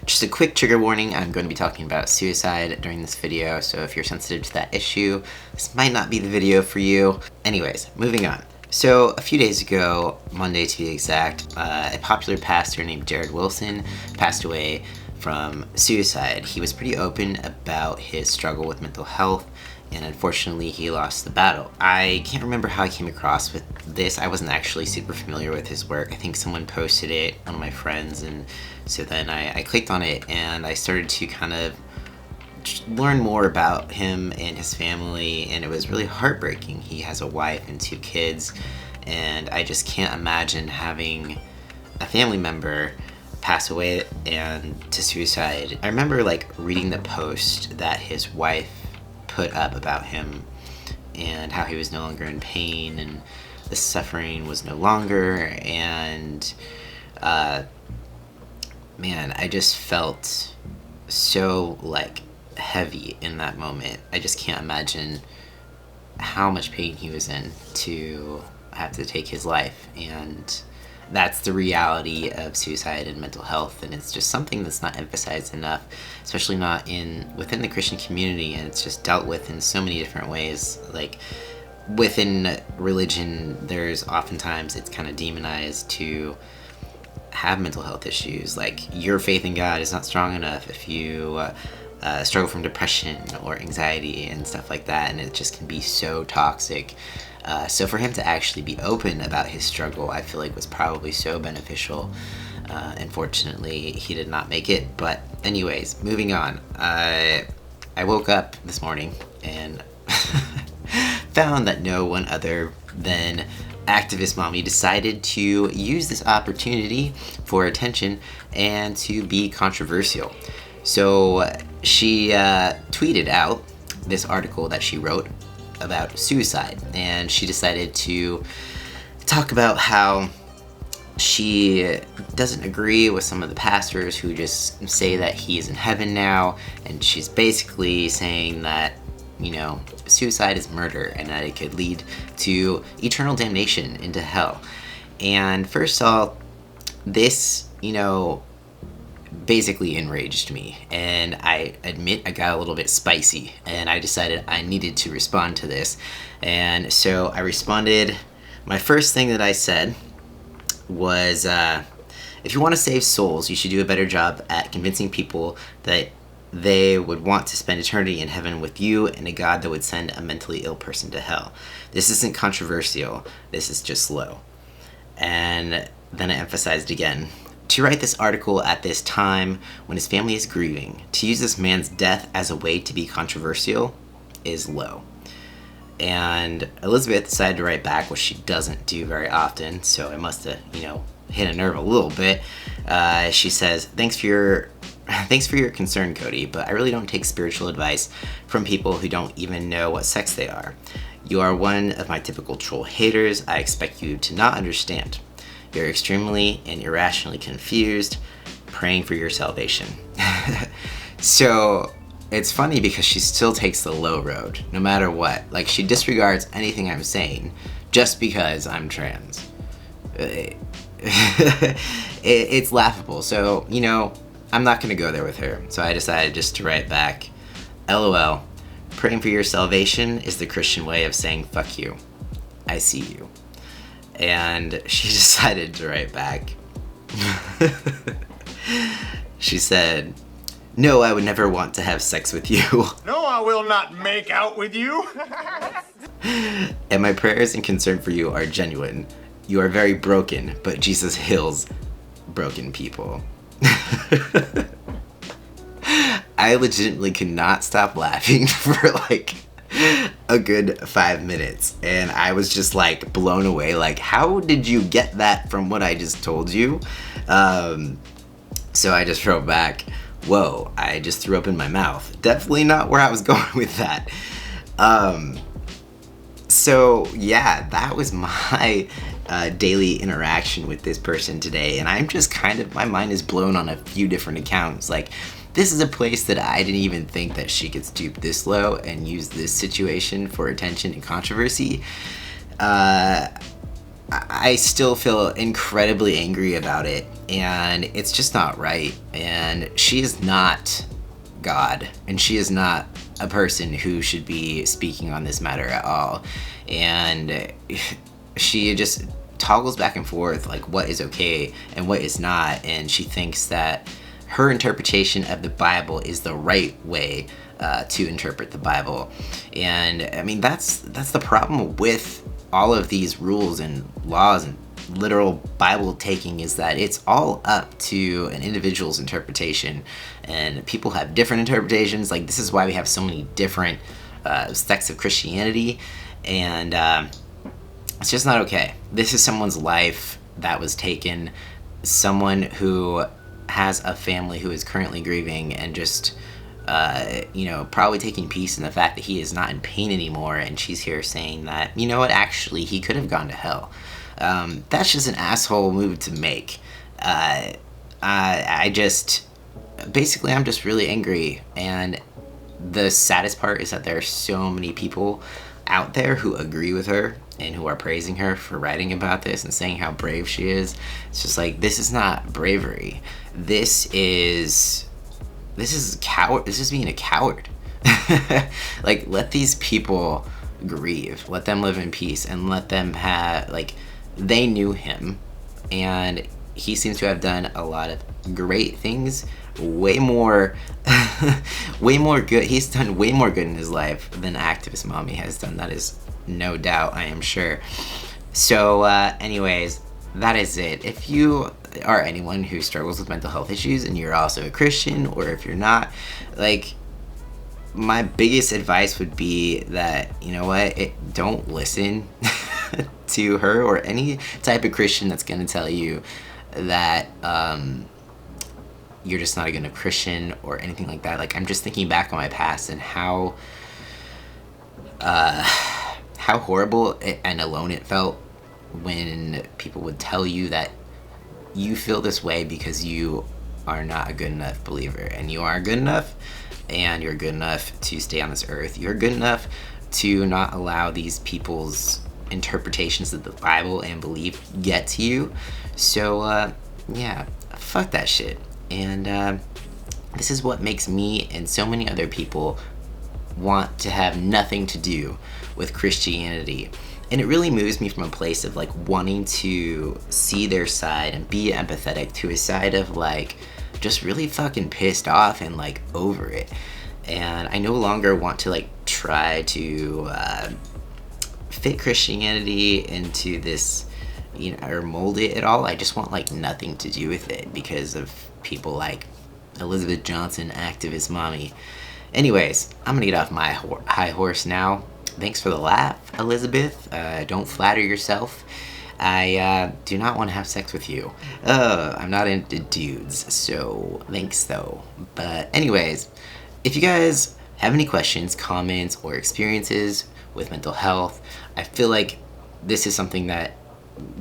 Just a quick trigger warning, I'm going to be talking about suicide during this video, so if you're sensitive to that issue, this might not be the video for you. Anyways, moving on. So a few days ago, Monday to be exact, a popular pastor named Jarrid Wilson passed away from suicide. He was pretty open about his struggle with mental health, and unfortunately he lost the battle. I can't remember how I came across with this. I wasn't actually super familiar with his work. I think someone posted it, one of my friends, and so then I clicked on it and I started to kind of learn more about him and his family, and it was really heartbreaking. He has a wife and 2 kids, and I just can't imagine having a family member pass away and to suicide. I remember reading the post that his wife put up about him and how he was no longer in pain and the suffering was no longer, and man, I just felt so heavy in that moment. I just can't imagine how much pain he was in to have to take his life, and that's the reality of suicide and mental health, and it's just something that's not emphasized enough, especially not within the Christian community, and it's just dealt with in so many different ways. Within religion, there's oftentimes it's kind of demonized to have mental health issues. Your faith in God is not strong enough if you struggle from depression or anxiety and stuff like that, and it just can be so toxic. So for him to actually be open about his struggle, I feel was probably so beneficial. Unfortunately, he did not make it. But anyways, moving on. I woke up this morning and found that no one other than activist mommy decided to use this opportunity for attention and to be controversial. So she tweeted out this article that she wrote about suicide, and she decided to talk about how she doesn't agree with some of the pastors who just say that he is in heaven now, and she's basically saying that suicide is murder and that it could lead to eternal damnation into hell. And first of all, this basically enraged me, and I admit I got a little bit spicy, and I decided I needed to respond to this. And so I responded. My first thing that I said was, if you want to save souls, you should do a better job at convincing people that they would want to spend eternity in heaven with you and a God that would send a mentally ill person to hell. This isn't controversial, this is just low. And then I emphasized again, to write this article at this time when his family is grieving, to use this man's death as a way to be controversial is low. And Elizabeth decided to write back, which she doesn't do very often, so I must have, hit a nerve a little bit. She says, thanks for your concern, Cody, but I really don't take spiritual advice from people who don't even know what sex they are. You are one of my typical troll haters. I expect you to not understand. You're extremely and irrationally confused, praying for your salvation. So it's funny because she still takes the low road, no matter what. She disregards anything I'm saying just because I'm trans. It's laughable. So, I'm not going to go there with her. So I decided just to write back, LOL, praying for your salvation is the Christian way of saying fuck you. I see you. And she decided to write back. She said, no, I would never want to have sex with you. No, I will not make out with you. And my prayers and concern for you are genuine. You are very broken, but Jesus heals broken people. I legitimately could not stop laughing for a good 5 minutes, and I was just blown away. How did you get that from what I just told you? So I just wrote back, whoa, I just threw up in my mouth. Definitely not where I was going with that. So yeah, that was my daily interaction with this person today, and I'm just my mind is blown on a few different accounts. This is a place that I didn't even think that she could stoop this low and use this situation for attention and controversy. I still feel incredibly angry about it, and it's just not right. And she is not God, and she is not a person who should be speaking on this matter at all. And she just toggles back and forth like what is okay and what is not, and she thinks that her interpretation of the Bible is the right way to interpret the Bible. And I mean, that's the problem with all of these rules and laws and literal Bible taking, is that it's all up to an individual's interpretation, and people have different interpretations. Like, this is why we have so many different sects of Christianity, and it's just not okay. This is someone's life that was taken, someone who has a family who is currently grieving, and just probably taking peace in the fact that he is not in pain anymore, and she's here saying that, you know what, actually, he could have gone to hell. That's just an asshole move to make. I'm just really angry, and the saddest part is that there are so many people out there who agree with her and who are praising her for writing about this and saying how brave she is. It's just like, this is not bravery. This is coward. This is being a coward. Like, let these people grieve. Let them live in peace, and let them have, like, they knew him, and he seems to have done a lot of great things, way more good. He's done way more good in his life than activist mommy has done. That is no doubt, I am sure. So anyways, that is it. If you are anyone who struggles with mental health issues and you're also a Christian, or if you're not, like, my biggest advice would be that, you know what, don't listen to her or any type of Christian that's going to tell you that you're just not a good enough Christian or anything like that. Like, I'm just thinking back on my past and how horrible and alone it felt when people would tell you that you feel this way because you are not a good enough believer, and you are good enough, and you're good enough to stay on this earth. You're good enough to not allow these people's interpretations of the Bible and belief get to you. So yeah, fuck that shit. And this is what makes me and so many other people want to have nothing to do with Christianity. And it really moves me from a place of, like, wanting to see their side and be empathetic to a side of, like, just really fucking pissed off and, like, over it. And I no longer want to, like, try to fit Christianity into this, or mold it at all. I just want, like, nothing to do with it because of people like Elizabeth Johnson, activist mommy. Anyways, I'm gonna get off my high horse now. Thanks for the laugh, Elizabeth. Don't flatter yourself. I do not want to have sex with you. I'm not into dudes, so thanks though. But anyways, if you guys have any questions, comments, or experiences with mental health, I feel like this is something that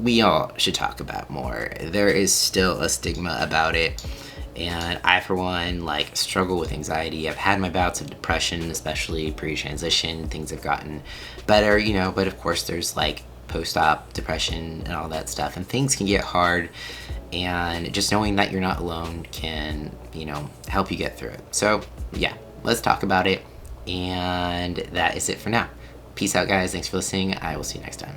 we all should talk about more. There is still a stigma about it. And I, for one, like, struggle with anxiety. I've had my bouts of depression, especially pre-transition. Things have gotten better, but of course there's, like, post-op depression and all that stuff. And things can get hard. And just knowing that you're not alone can, help you get through it. So, yeah, let's talk about it. And that is it for now. Peace out, guys. Thanks for listening. I will see you next time.